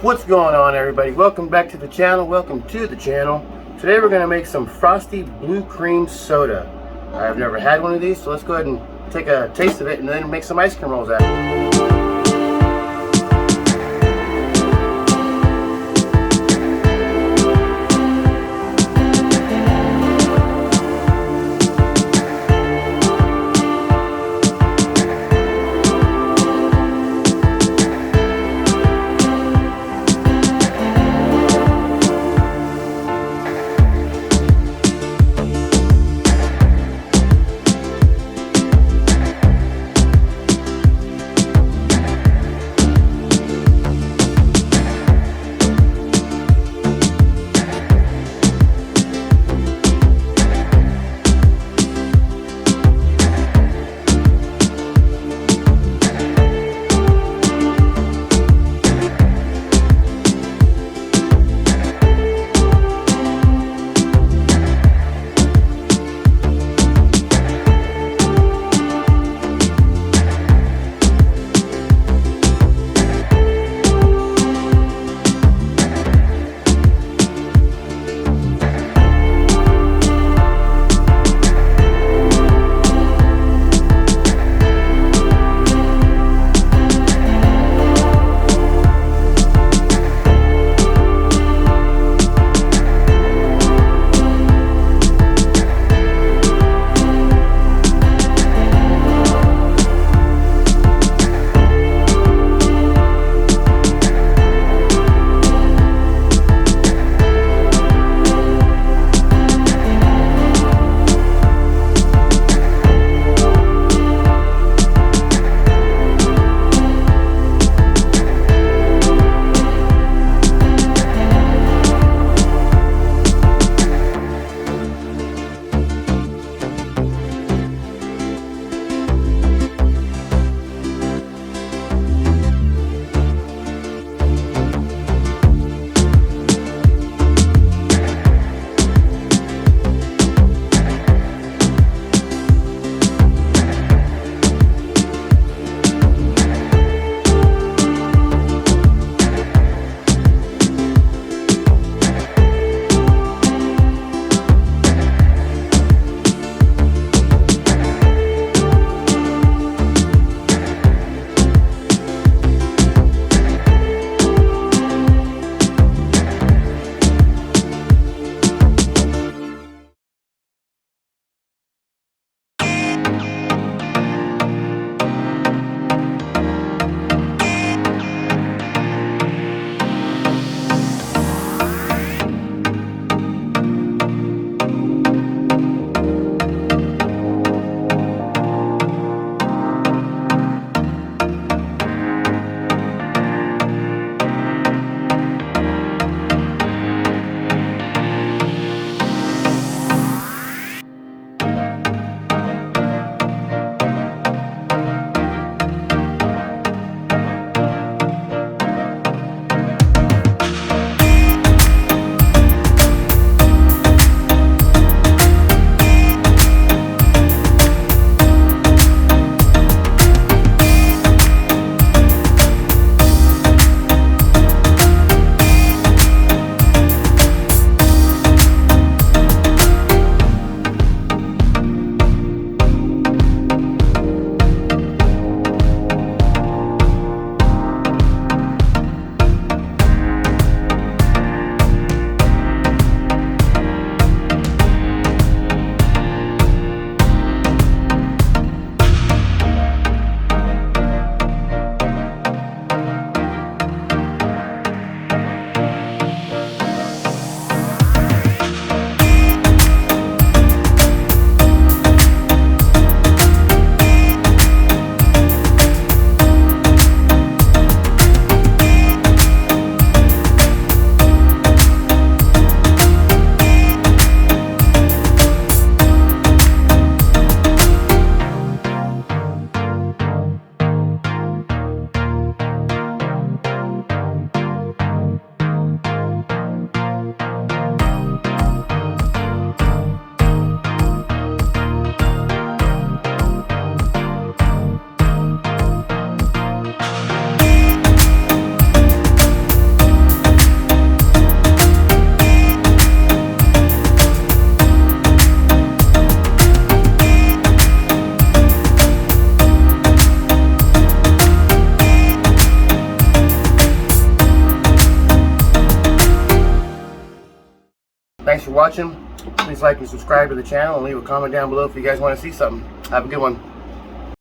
What's going on, everybody? Welcome back to the channel. Today we're going to make some Frostie Blue Cream soda. I've never had one of these, so let's go ahead and take a taste of it and then make some ice cream rolls out of it. Thanks for watching. Please like and subscribe to the channel and leave a comment down below if you guys want to see something. Have a good one.